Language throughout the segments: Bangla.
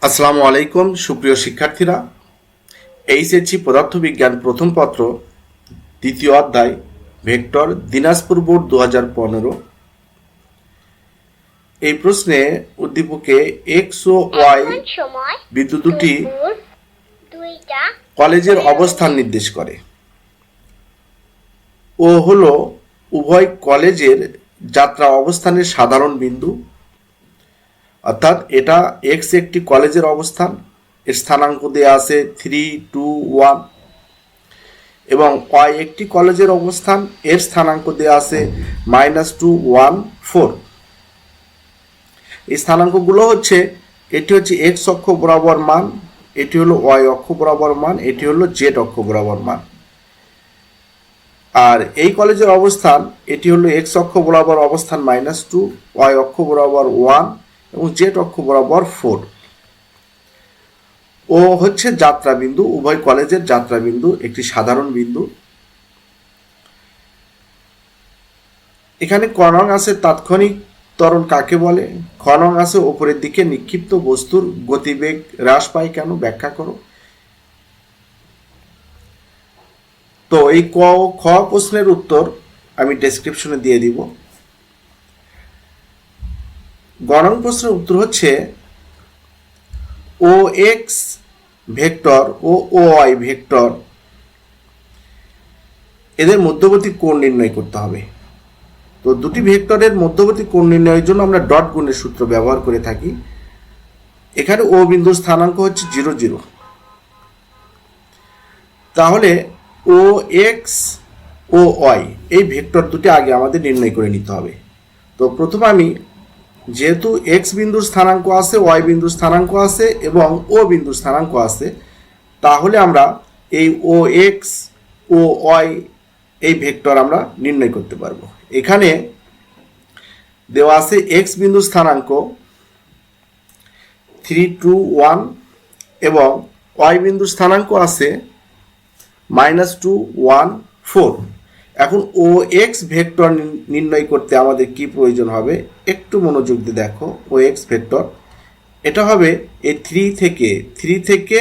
আসসালামু আলাইকুম সুপ্রিয় শিক্ষার্থীরা, এইচএসসি পদার্থবিজ্ঞান প্রথম পত্র দ্বিতীয় অধ্যায় ভেক্টর দিনাজপুর বোর্ড 2015। এই প্রশ্নে উদ্দীপকে এক্স ও ওয়াই বিন্দু দুটি কলেজের অবস্থান নির্দেশ করে। ও হলো উভয় কলেজের যাত্রা অবস্থানের সাধারণ বিন্দু, অর্থাৎ এটা এক্স একটি কলেজের অবস্থান, এর স্থানাঙ্ক দেওয়া আছে 3, 2, 1, এবং ওয়াই একটি কলেজের অবস্থান, এর স্থানাঙ্ক দেওয়া আছে -2, 1, 4। এই স্থানাঙ্কগুলো হচ্ছে, এটি হচ্ছে এক্স অক্ষ বরাবর মান, এটি হলো ওয়াই অক্ষ বরাবর মান, এটি হলো জেড অক্ষ বরাবর মান। আর এই কলেজের অবস্থান, এটি হলো এক্স অক্ষ বরাবর অবস্থান -2, ওয়াই অক্ষ বরাবর 1 এবং জেড অক্ষ বরাবর 4। ও হচ্ছে যাত্রা বিন্দু, উভয় কলেজের যাত্রা বিন্দু, একটি সাধারণ বিন্দু। এখানে ক নং আছে তাৎক্ষণিক ত্বরণ কাকে বলে, খ নং আছে ওপরের দিকে নিক্ষিপ্ত বস্তুর গতিবেগ হ্রাস পায় কেন, ব্যাখ্যা করো। তো এই ক ও খ প্রশ্নের উত্তর আমি ডেসক্রিপশনে দিয়ে দিব। গ নং প্রশ্নের উত্তর হচ্ছে ও এক্স ভেক্টর ও ওয়াই ভেক্টর এদের মধ্যবর্তী কোণ নির্ণয় করতে হবে। তো দুটি ভেক্টরের মধ্যবর্তী কোণ নির্ণয়ের জন্য আমরা ডট গুণের সূত্র ব্যবহার করে থাকি। এখানে ও বিন্দুর স্থানাঙ্ক হচ্ছে 0, 0। তাহলে ও এক্স ও ওয়াই এই ভেক্টর দুটি আগে আমাদের নির্ণয় করে নিতে হবে। তো প্রথমে আমি, যেহেতু এক্স বিন্দুর স্থানাঙ্ক আছে, ওয়াই বিন্দুর স্থানাঙ্ক আছে এবং ও বিন্দুর স্থানাঙ্ক আছে, তাহলে আমরা এই ও এক্স ও ওয়াই এই ভেক্টর আমরা নির্ণয় করতে পারবো। এখানে দেওয়া আছে এক্স বিন্দুর স্থানাঙ্ক 3, 2, 1 এবং ওয়াই বিন্দুর স্থানাঙ্ক আছে -2, 1, 4। এখন ও এক্স ভেক্টর নির্ণয় করতে আমাদের কি প্রয়োজন হবে, একটু মনোযোগ দিয়ে দেখো। ও এক্স ভেক্টর এটা হবে এই 3 থেকে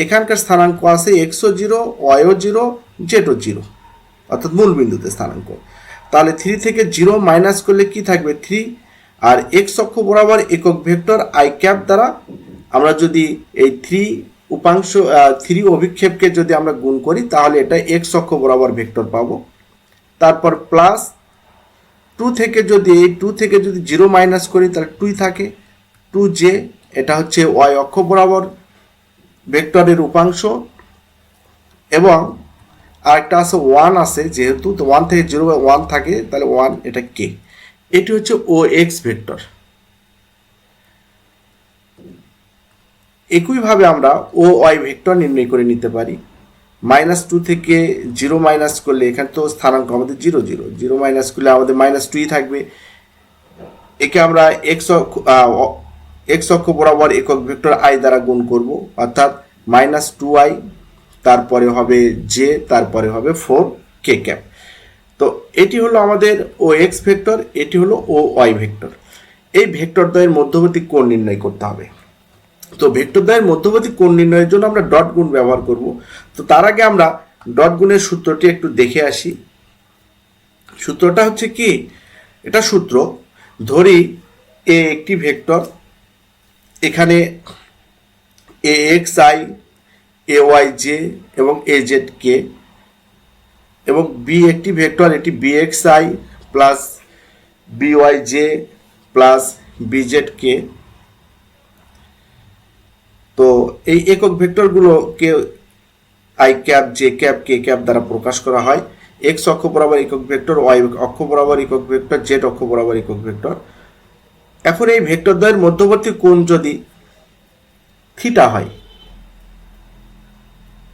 এখানকার স্থানাঙ্ক আছে এক্সও 0, ওয়াইও 0, জেডও 0, অর্থাৎ মূল বিন্দুতে স্থানাঙ্ক। তাহলে 3 থেকে 0 মাইনাস করলে কি থাকবে 3, আর এক্স অক্ষ বরাবর একক ভেক্টর আই ক্যাপ দ্বারা আমরা যদি এই 3 অভিক্ষেপকে যদি আমরা গুণ করি, তাহলে এটা এক্স অক্ষ বরাবর ভেক্টর পাবো। তারপর প্লাস 2 থেকে যদি 0 মাইনাস করি, তাহলে 2 থাকে 2j, এটা হচ্ছে ওয়াই অক্ষ বরাবর ভেক্টরের উপাংশ। এবং আরেকটা আছে 1 আছে, যেহেতু 1 থেকে 0 1 থাকে, তাহলে 1, এটা কে। এটি হচ্ছে ও এক্স ভেক্টর। একইভাবে আমরা ও ওয়াই ভেক্টর নির্ণয় করে নিতে পারি। -2 থেকে 0 মাইনাস করলে, এখানে তো স্থানাঙ্ক আমাদের 0, 0, 0 মাইনাস করলে আমাদের -2ই থাকবে। একে আমরা এক্স অক্ষ বরাবর একক ভেক্টর আই দ্বারা গুণ করব, অর্থাৎ -2i, তারপরে হবে জে, তারপরে হবে 4k ক্যাপ। তো এটি হলো আমাদের ও এক্স ভেক্টর, এটি হলো ও ওয়াই ভেক্টর। এই ভেক্টর দ্বয়ের মধ্যবর্তী কোণ নির্ণয় করতে হবে। তো ভেক্টর দ্বয়ের মধ্যবর্তী কোণ নির্ণয়ের জন্য আমরা ডট গুণ ব্যবহার করব। তো তার আগে আমরা ডট গুণের সূত্রটি একটু দেখে আসি। সূত্রটা হচ্ছে কি, এটা সূত্র, ধরি এ একটি ভেক্টর, এখানে A x i, A y j এবং এ জেড কে, এবং বি একটি ভেক্টর, এটি B x i plus B y j plus B z k. তো এই একক ভেক্টরগুলোকে i cap, j cap, k cap দ্বারা প্রকাশ করা হয়। এক্স অক্ষ বরাবর একক ভেক্টর, ওয়াই অক্ষ বরাবর একক ভেক্টর, জেড অক্ষ বরাবর একক ভেক্টর। এখন এই ভেক্টর দ্বয়ের মধ্যবর্তী কোণ যদি থিটা হয়,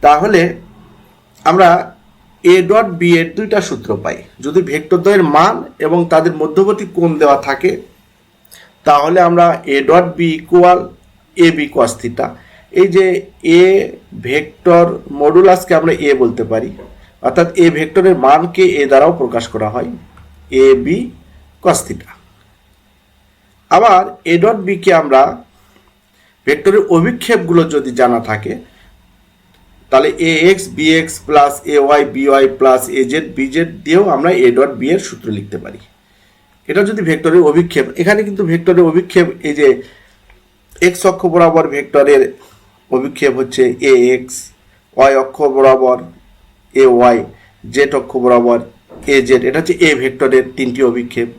তাহলে আমরা এ ডট বি এর দুইটা সূত্র পাই। যদি ভেক্টর দ্বয়ের মান এবং তাদের মধ্যবর্তী কোণ দেওয়া থাকে, তাহলে আমরা A dot B equal A B cos theta. এই যে এ ভেক্টর মডুলাসকে আমরা এ বলতে পারি, অর্থাৎ এ ভেক্টরের মানকে এ দ্বারাও প্রকাশ করা হয়, এ বি কস থিটা। আবার এ ডট বি কে আমরা ভেক্টরের অভিক্ষেপগুলো যদি জানা থাকে তাহলে A x B x plus A Y B Y plus A Z B z দিয়েও আমরা এ ডট বি এর সূত্র লিখতে পারি। এটা যদি ভেক্টরের অভিক্ষেপ, এখানে কিন্তু ভেক্টরের অভিক্ষেপ এই যে এক্স অক্ষ বরাবর ভেক্টরের অভিক্ষেপ হচ্ছে এ এক্স, ওয়াই অক্ষ বরাবর এ ওয়াই, জেড অক্ষ বরাবর এ জেড, এটা হচ্ছে এ ভেক্টরের তিনটি অভিক্ষেপ।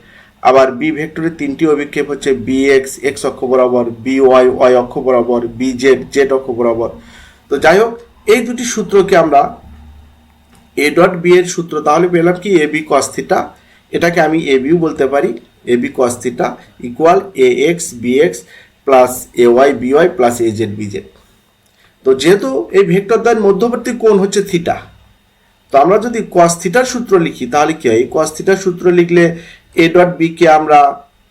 আবার বি ভেক্টরের তিনটি অভিক্ষেপ হচ্ছে বি এক্স, এক্স অক্ষ বরাবর, বি ওয়াই, ওয়াই অক্ষ বরাবর, বি জেড, জেড অক্ষ বরাবর। তো যাই হোক, এই দুটি সূত্রকে আমরা এ ডট বি এর সূত্র তাহলে পেলাম কি এ বি কস থিটা, এটাকে আমি এ বিও বলতে পারি, A B cos theta equal A x B x plus A Y B Y plus A Z B z. তো যেহেতু এই ভেক্টর দ্বয়ের মধ্যবর্তী কোণ হচ্ছে থিটা, তো আমরা যদি কস থিটার সূত্র লিখি তাহলে কি হয়, কস থিটার সূত্র লিখলে এ ডট বি কে আমরা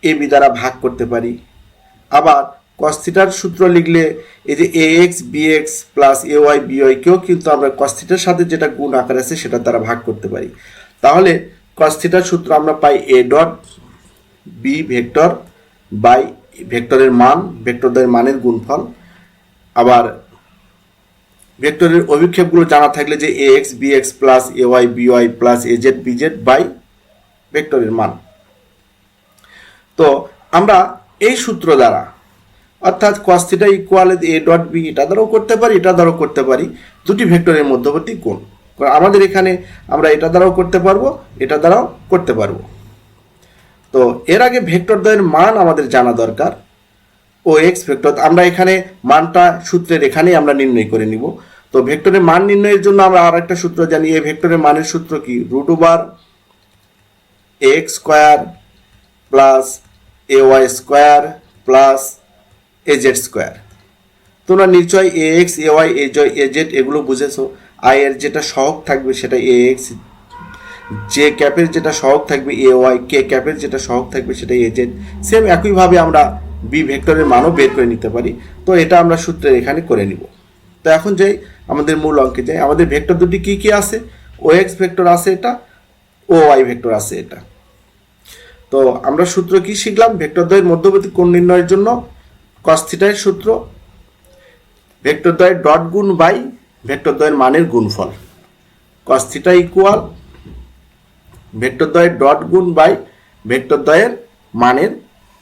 এ বি দ্বারা ভাগ করতে পারি। আবার কস থিটার সূত্র লিখলে এই যে A x B x plus A Y B Y কেও কিন্তু আমরা কস থিটার সাথে যেটা গুণ আকার আছে সেটার দ্বারা ভাগ করতে পারি। তাহলে কস থিটার সূত্র আমরা পাই A dot B vector by ভেক্টরের মান, ভেক্টর দ্বয়ের মানের গুণফল। আবার ভেক্টরের অভিক্ষেপগুলো জানা থাকলে যে A x B x plus A Y B Y plus A Z B z by ভেক্টরের মান। তো আমরা এই সূত্র দ্বারা অর্থাৎ cos theta equal A dot B এটা দ্বারাও করতে পারি, এটা দ্বারাও করতে পারি দুটি ভেক্টরের মধ্যবর্তী কোণ। আমাদের এখানে আমরা এটা দ্বারাও করতে পারবো, এটা দ্বারাও করতে পারবো। তো এর আগে ভেক্টর দ্বয়ের মান আমাদের জানা দরকার। ও এক্স ভেক্টর আমরা এখানে মানটা সূত্রের এখানেই আমরা নির্ণয় করে নিব। তো ভেক্টরের মান নির্ণয়ের জন্য আমরা আর একটা সূত্র জানি, এই ভেক্টরের মানের সূত্র কি, root over x square plus A y square plus A z square. তোমরা নিশ্চয়ই A x A y A z এগুলো বুঝেছো। আই এর যেটা সহগ থাকবে সেটা এ এক্স, জে ক্যাপের যেটা সহগ থাকবে এ ওয়াই, কে ক্যাপের যেটা সহগ থাকবে সেটা এ জেড। সেম একইভাবে আমরা বি ভেক্টরের মানও বের করে নিতে পারি। তো এটা আমরা সূত্রের এখানে করে নিব। তো এখন যাই আমাদের মূল অঙ্কে যাই। আমাদের ভেক্টর দুটি কি কি আছে, ও এক্স ভেক্টর আছে এটা, ও ওয়াই ভেক্টর আছে এটা। তো আমরা সূত্র কি শিখলাম, ভেক্টর দ্বয়ের মধ্যবর্তী কোণ নির্ণয়ের জন্য cos থিটার সূত্র ভেক্টর দ্বয়ের ডট গুণ বাই ভেক্টর দ্বয়ের মানের গুণফল। cos থিটা ইকুয়াল ভেক্টর দ্বয়ের ডট গুণ বাই ভেক্টর দ্বয়ের মানের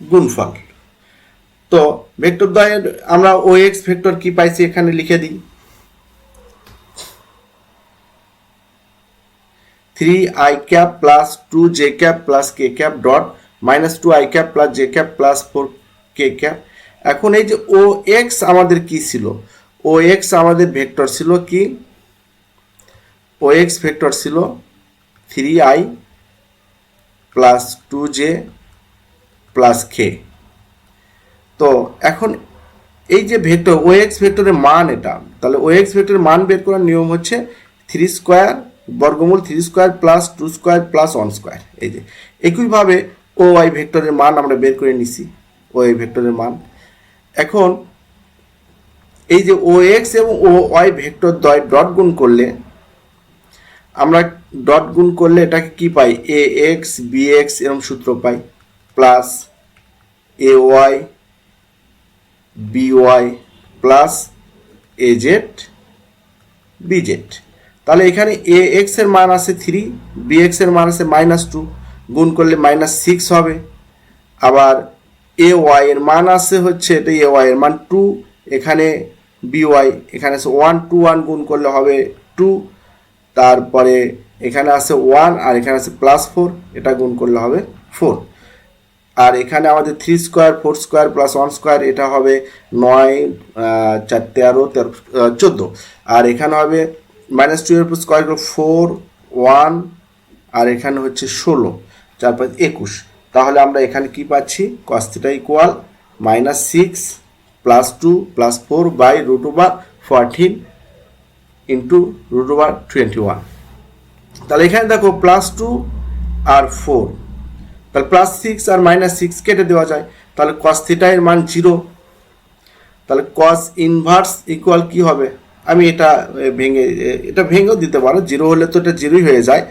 গুণফল। তো ভেক্টর দ্বয়ের আমরা ও এক্স ভেক্টর কি পাইছি এখানে লিখে দিই, 3i cap plus 2j cap plus k cap dot minus 2i cap plus j cap plus 4k cap. এখন এই যে ও এক্স আমাদের কি ছিল, ও এক্স আমাদের ভেক্টর ছিল কি, ও এক্স ভেক্টর ছিল 3i plus 2j plus k। তো এখন এই যে ভেক্টর ও এক্স ভেক্টরের মান এটা, তাহলে ও এক্স ভেক্টরের মান বের করার নিয়ম হচ্ছে 3 স্কোয়ার বর্গমূল 3 square plus 2 square plus 1 square. এই যে একইভাবে ও ওয়াই ভেক্টরের মান আমরা বের করে নিছি, ও ওয়াই ভেক্টরের মান। এখন এই যে ও এক্স এবং ও ওয়াই ভেক্টর দ্বয় ডট গুণ করলে আমরা ডট গুণ করলে এটাকে কি পাই, এ এক্স বি এক্স এরকম সূত্র পাই plus A Y B Y plus A Z B Z. তাহলে এখানে এ এক্স এর মান আছে 3, বি এক্স এর মান আছে -2, গুণ করলে -6 হবে। আবার এ ওয়াই এর মান আছে হচ্ছে, এটা এ ওয়াই এর মান 2, এখানে বি ওয়াই এখানে আছে 1, 2 1 গুণ করলে হবে 2, তারপরে এখানে আছে 1 আর এখানে আছে +4, এটা গুণ করলে হবে 4। আর এখানে আমাদের 3 স্কোয়ার 4 স্কোয়ার প্লাস 1 স্কোয়ার, এটা হবে 9 4 13 14। আর এখানে হবে -2 এর উপর স্কোয়ার 4 1 আর এখানে হচ্ছে 16 4 5 21। তাহলে আমরা এখানে কি পাচ্ছি, cos theta equal -6 +2 +4 by √14 into √21। তাহলে এখানে দেখো +2 আর 4, তাহলে +6 আর -6 কেটে দেওয়া যায়, তাহলে cos থিটা এর মান 0। তাহলে cos ইনভার্স ইকুয়াল কি হবে, আমি এটা ভেঙেও দিতে পারো, 0 হলে তো এটা 0ই হয়ে যায়।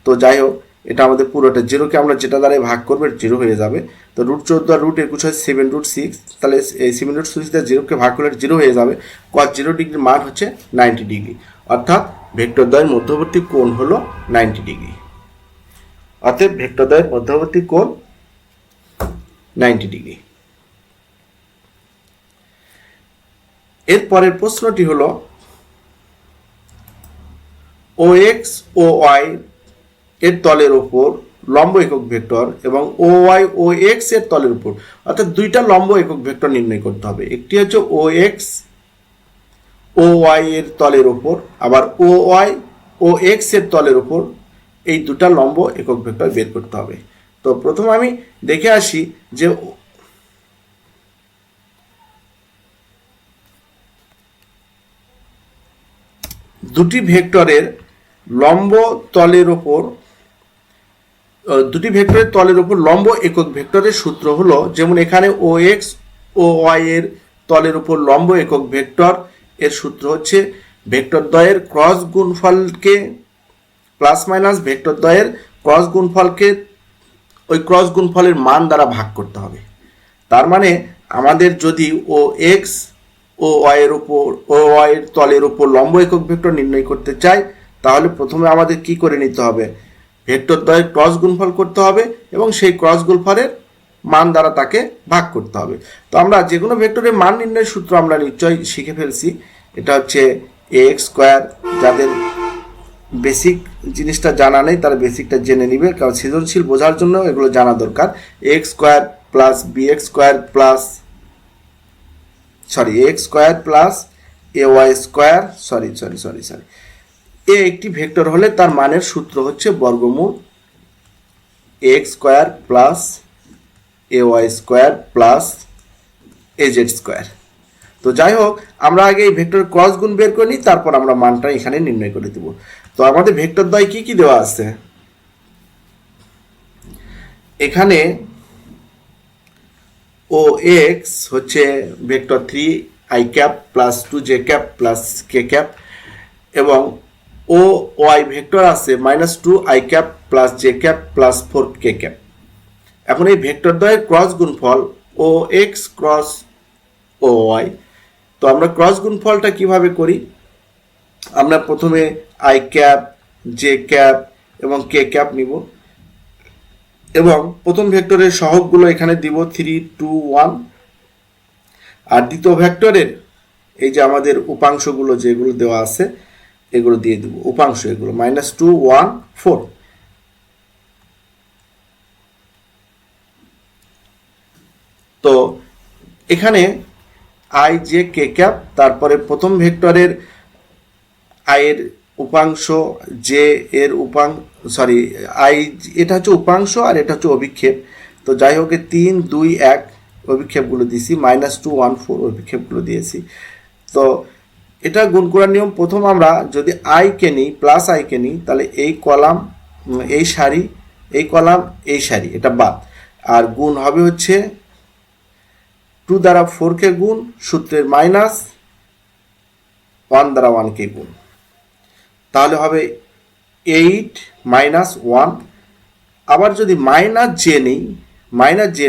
তো যাই হোক এটা আমাদের পুরোটা, জিরোকে আমরা যেটা দ্বারা ভাগ করবো জিরো হয়ে যাবে। তো √14 আর √21 হয় 7√6, তাহলে এই 7√6 দিয়ে জিরোকে ভাগ করলে জিরো হয়ে যাবে। cos 0 ডিগ্রির মান হচ্ছে 90 ডিগ্রি, অর্থাৎ ভেক্টর দ্বয়ের মধ্যবর্তী কোণ হলো 90 ডিগ্রি। অতএব ভেক্টর দ্বয়ের মধ্যবর্তী কোণ 90 ডিগ্রি। এর পরের প্রশ্নটি হলো OX ও Y এর তলের উপর লম্ব একক ভেক্টর এবং OY ও X এর তলের উপর, অর্থাৎ দুইটা লম্ব একক ভেক্টর নির্ণয় করতে হবে। একটি হচ্ছে OX ও Y এর তলের উপর, আবার OY ও X এর তলের উপর, এই দুটা লম্ব একক ভেক্টর বের করতে হবে। তো প্রথম আমি দেখে আসি যে দুটি ভেক্টরের তলের উপর লম্ব একক ভেক্টরের সূত্র হলো, যেমন এখানে OX ও Y এর তলের উপর লম্ব একক ভেক্টর এর সূত্র হচ্ছে ভেক্টর দ্বয়ের ক্রস গুণফলকে প্লাস মাইনাস ভেক্টর দ্বয়ের ক্রস গুণফলকে ওই ক্রস গুণফলের মান দ্বারা ভাগ করতে হবে। তার মানে আমাদের যদি OX ও Y এর তলের উপর লম্ব একক ভেক্টর নির্ণয় করতে চাই, তাহলে প্রথমে আমাদের কি করে নিতে হবে, ভেক্টর দ্বয়ের ক্রস গুণফল করতে হবে এবং সেই ক্রস গুণফলের মান দ্বারা তাকে ভাগ করতে হবে। তো আমরা যে কোনো ভেক্টরের মান নির্ণয়ের সূত্র আমরা নিশ্চয়ই শিখে ফেলছি। এটা হচ্ছে ax², যাদের বেসিক জিনিসটা জানা নেই তারা বেসিকটা জেনে নিবে, কারণ সৃজনশীল বোঝার জন্য এগুলো জানা দরকার। ax² plus bx² plus ax² plus ay², এ একটি ভেক্টর হলে তার মানের সূত্র হচ্ছে বর্গমূল ax² plus ay² plus az²। তো যাই হোক, আমরা আগে এই ভেক্টর ক্রস গুণ বের করে নিই, তারপর আমরা মানটা এখানে নির্ণয় করে দেব। তো আমাদের ভেক্টর দ্বয় কি কি দেওয়া আছে, এখানে OX হচ্ছে vector 3i plus 2j plus k, এবং OY ভেক্টর আছে -2i plus j plus 4k। এখন এই ভেক্টর দ্বয়ের ক্রস গুণফল OX ক্রস OY। তো আমরা ক্রস গুণফলটা কিভাবে করি, আমরা প্রথমে i j এবং k নিব এবং প্রথম ভেক্টরের সহগগুলো এখানে দিব 3, 2, 1, আর দ্বিতীয় ভেক্টরের এই যে আমাদের উপাংশগুলো যেগুলো দেওয়া আছে এগুলো দিয়ে দিব, উপাংশ এগুলো -2, 1, 4। তো এখানে i j k, তারপরে প্রথম ভেক্টরের i এর উপাংশ, j এর i এটা হচ্ছে উপাংশ আর এটা হচ্ছে অভিক্ষেপ। তো যাই হোক 3, 2, 1 অভিক্ষেপগুলো দিয়েছি, -2, 1, 4 অভিক্ষেপগুলো দিয়েছি। তো এটা গুণ করার নিয়ম, প্রথম আমরা যদি i কে নিই প্লাস i কে নিই, তাহলে এই কলাম এই সারি, এই কলাম এই সারি, এটা বাদ, আর গুণ হবে হচ্ছে 2 দ্বারা 4 কে গুণ, সূত্রের -1 দ্বারা 1 কে গুণ, তাহলে হবে 8 - 1। আবার যদি j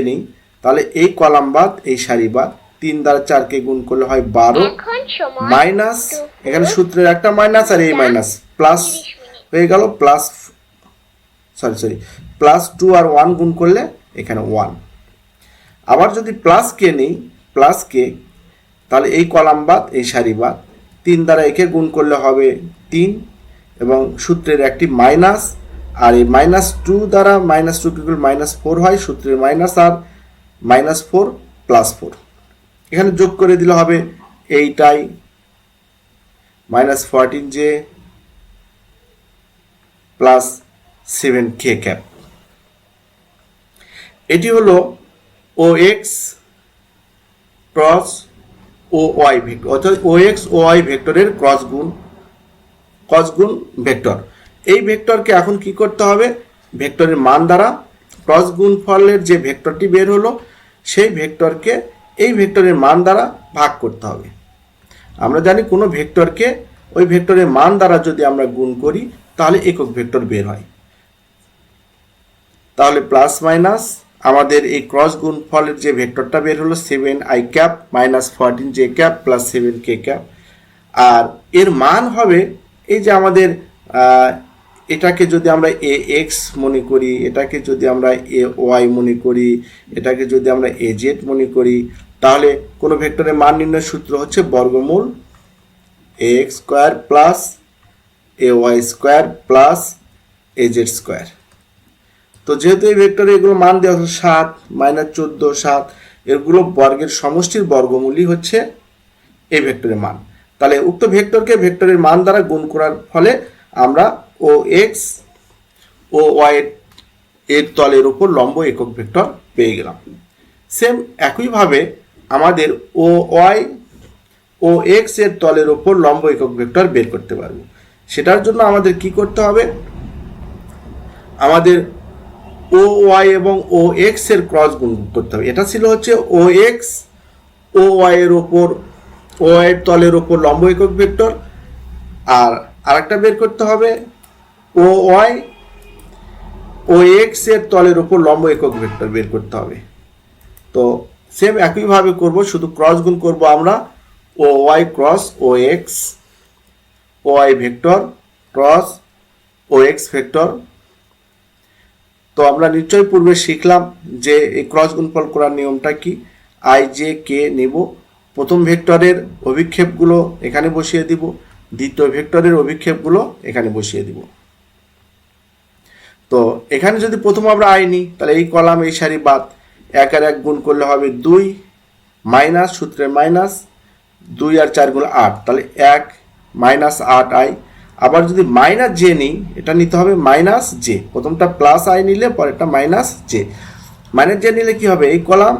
নিই তাহলে এই কলাম বাদ এই সারি বাদ, 3 দ্বারা 4 কে গুণ করলে হয় 12, মাইনাস এখানে সূত্রের একটা মাইনাস আর এই মাইনাস প্লাস হয়ে গেল, প্লাস 2 আর 1 গুণ করলে এখানে 1। আবার যদি প্লাস কে তাহলে এই কলাম বাদ এই সারি বাদ, 3 দ্বারা একে গুণ করলে হবে 3 এবং সূত্রের একটি মাইনাস, আর এই -2 দ্বারা -2 কে গুণ -4 হয়, সূত্রের মাইনাস আর -4 +4, এখানে যোগ করে দিলে হবে এইটাই -14j প্লাস 7k। এটি হলো OX ক্রস OY ভেক্টর, অর্থাৎ OX OY ভেক্টরের ক্রস গুণ ভেক্টর। এই ভেক্টরকে এখন কি করতে হবে, ভেক্টরের মান দ্বারা ক্রস গুণফলের যে ভেক্টরটি বের হলো সেই ভেক্টরকে এই ভেক্টরের মান দ্বারা ভাগ করতে হবে। আমরা জানি কোনো ভেক্টরকে ওই ভেক্টরের মান দ্বারা যদি আমরা গুণ করি তাহলে একক ভেক্টর বের হয়। তাহলে প্লাস মাইনাস আমাদের এই ক্রস গুণফলের যে ভেক্টরটা বের হলো 7i cap minus 14j cap plus 7k cap. আর এর মান হবে এই যে আমাদের এটাকে যদি আমরা এ এক্স মনে করি, এটাকে যদি আমরা এ ওয়াই মনে করি, এটাকে যদি আমরা এ জেড মনে করি, তাহলে কোনো ভেক্টরের মান নির্ণয়ের সূত্র হচ্ছে বর্গমূল A x square plus A y square plus A z square. তো যেহেতু এই ভেক্টরে এগুলো মান দেওয়া হচ্ছে 7 মাইনাস 14 7, এগুলো বর্গের সমষ্টির বর্গমূলই হচ্ছে এই ভেক্টরের মান। তাহলে উক্ত ভেক্টরকে ভেক্টরের মান দ্বারা গুণ করার ফলে আমরা ও এক্স ও ওয়াই এর তলের উপর লম্ব একক ভেক্টর পেয়ে গেলাম। সেম একইভাবে আমাদের ও ওয়াই ও এক্স এর তলের উপর লম্ব একক ভেক্টর বের করতে পারবো। সেটার জন্য আমাদের কি করতে হবে, আমাদের ও ওয়াই এবং ও এক্স এর ক্রস গুণ করতে হবে। এটা ছিল হচ্ছে ও এক্স ও ওয়াই এর ওপর ও এর তলের ওপর লম্ব একক ভেক্টর, আর আরেকটা বের করতে হবে ও ওয়াই ও এক্স এর তলের ওপর লম্ব একক ভেক্টর বের করতে হবে। তো সেম একইভাবে করব, শুধু ক্রস গুণ করব আমরা ও ওয়াই ক্রস ও এক্স ও ওয়াই ভেক্টর ক্রস ও এক্স ভেক্টর। তো আমরা নিশ্চয়ই পূর্বে শিখলাম যে এই ক্রস গুণফল করার নিয়মটা কি। আই জে কে নেব, প্রথম ভেক্টরের অভিক্ষেপগুলো এখানে বসিয়ে দিব, দ্বিতীয় ভেক্টরের অভিক্ষেপগুলো এখানে বসিয়ে দিব। তো এখানে যদি প্রথম আমরা আই নিই, তাহলে এই কলাম এই সারি বাদ, 1 আর 1 গুণ করলে হবে 2 মাইনাস সূত্রের মাইনাস 2 আর 4 গুণ 8, তাহলে 1 মাইনাস 8 আই। আবার যদি মাইনাস জে নিই, এটা নিতে হবে মাইনাস জে, প্রথমটা প্লাস আই নিলে পরেরটা মাইনাস জে। মাইনাস জে নিলে কি হবে, এই কলাম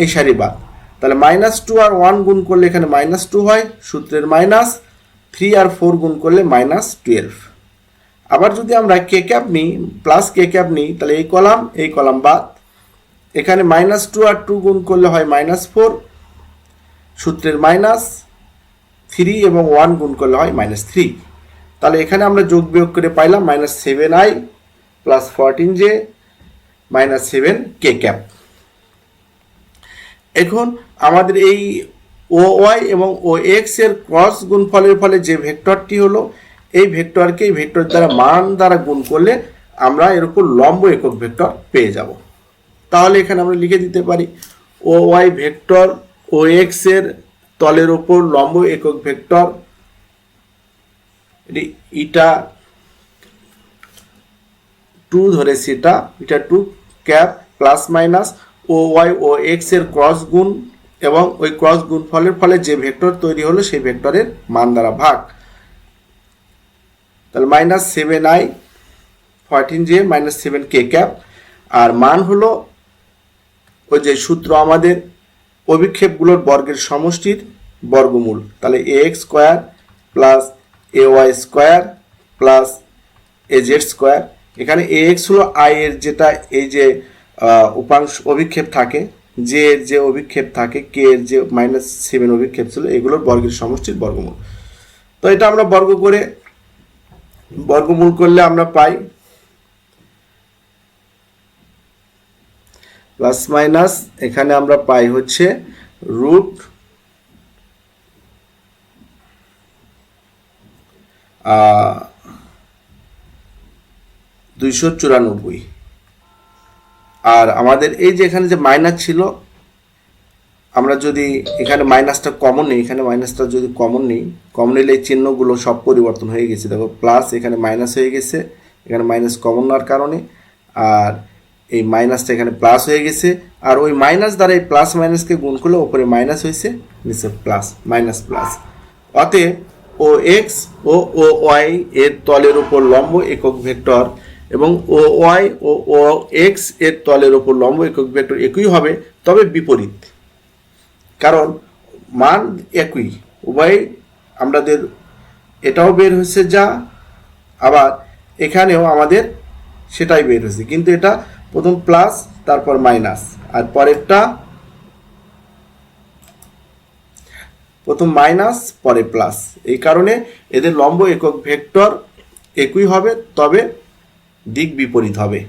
এই সারি বাদ, তাহলে -2 আর 1 গুণ করলে এখানে -2 হয়, সূত্রের মাইনাস 3 আর 4 গুণ করলে -12। আবার যদি আমরা কে ক্যাপ নিই প্লাস কে ক্যাপ নিই, তাহলে এই কলাম বাদ, এখানে -2 আর 2 গুণ করলে হয় -4, সূত্রের মাইনাস 3 এবং 1 গুণ করলে হয় -3। তাহলে এখানে আমরা যোগ বিয়োগ করে পাইলাম -7i plus 14j -7k cap. এখন আমাদের এই ও ওয়াই এবং ও এক্স এর ক্রস গুণফলের ফলে যে ভেক্টরটি হলো, এই ভেক্টরকে এই ভেক্টর দ্বারা মান দ্বারা গুণ করলে আমরা এর উপর লম্ব একক ভেক্টর পেয়ে যাব। তাহলে এখানে আমরা লিখে দিতে পারি ও ওয়াই ভেক্টর ও এক্স এর তলের উপর লম্ব একক ভেক্টর, এটা 2 ধরেছি, এটা 2 ক্যাপ প্লাস মাইনাস ও ওয়াই ও এক্স এর ক্রস গুণ এবং ওই ক্রস গুণ ফলের ফলে যে ভেক্টর তৈরি হলো সেই ভেক্টরের মান দ্বারা ভাগ, তাহলে -7i 14j -7k ক্যাপ। আর মান হলো ওই যে সূত্র আমাদের অভিক্ষেপগুলোর বর্গের সমষ্টির বর্গমূল, তাহলে A x square plus A y square plus A z square. এখানে এ এক্স হলো আই এর যেটা এই যে উপাংশ অভিক্ষেপ থাকে, জে এর যে অভিক্ষেপ থাকে, কে এর যে -7 অভিক্ষেপ ছিল, এগুলোর বর্গের সমষ্টির বর্গমূল। তো এটা আমরা বর্গমূল করলে আমরা পাই প্লাস মাইনাস, এখানে আমরা পাই হচ্ছে রুট 294। আর আমাদের এই যে এখানে যে মাইনাস ছিল, আমরা যদি এখানে মাইনাসটা কমন নিই, এখানে মাইনাসটা যদি কমন নিলে এই চিহ্নগুলো সব পরিবর্তন হয়ে গেছে। দেখো প্লাস এখানে মাইনাস হয়ে গেছে, এখানে মাইনাস কমন নেওয়ার কারণে, আর এই মাইনাসটা এখানে প্লাস হয়ে গেছে। আর ওই মাইনাস দ্বারা এই প্লাস মাইনাসকে গুণ করলে ওপরে মাইনাস হয়েছে, নিচে প্লাস, মাইনাস প্লাস। অতএব ও এক্স ও ওয়াই এর তলের উপর লম্ব একক ভেক্টর এবং ও ওয়াই ও এক্স এর তলের উপর লম্ব একক ভেক্টর একই হবে, তবে বিপরীত, কারণ মান একই, উভয় আমাদের এটাও বের হয়েছে যা, আবার এখানেও আমাদের সেটাই বের হয়েছে, কিন্তু এটা প্রথম প্লাস তারপর মাইনাস, আর পরেরটা প্রথম মাইনাস পরে প্লাস। এই কারণে এদের লম্ব একক ভেক্টর একই হবে, তবে দিক বিপরীত হবে।